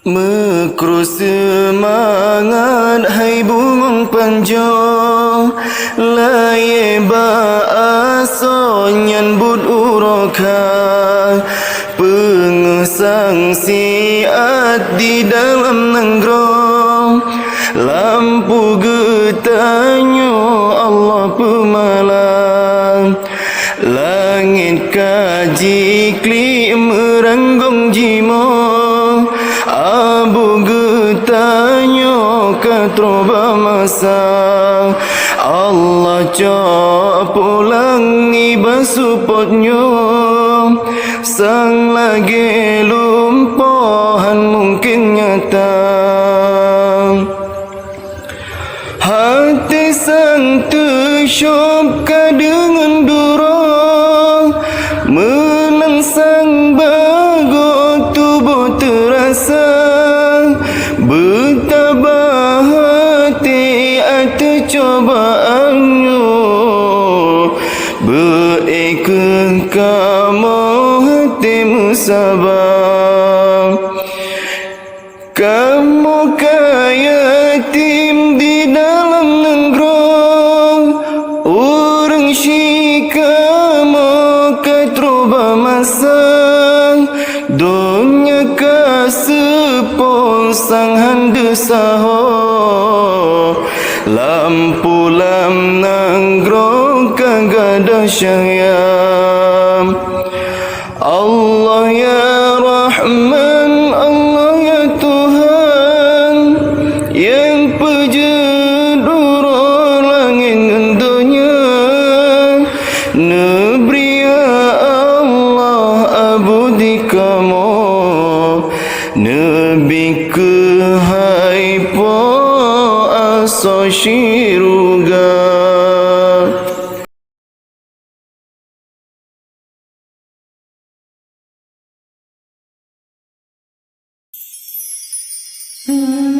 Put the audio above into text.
Mekru semangat hai bungung panjang laye ba aso nyambut uroka pengesang siat di dalam nanggrong lampu getanyo Allah pemalang langit kaji kli meranggong jimo abu getanyo katroba masa Allah cok pulang iba supotnyo sang lagi lumpuhan mungkin nyata hati sang tersyop dengan durang menangsang bago tubuh terasa bertabah hati atas cobaannya berikut kamu hatimu sabar kamu kaya tim di dalam nenggrong orang syikamu katroba masang dunia kasepon sang handa saho lampu lam nenggrong kagada syayam Allah ya Rahman Allah ya Tuhan yang penjuru langit dan dunia Nabi ya Allah abudi kamu Nabi kehai po aso syiruga. Mm-hmm.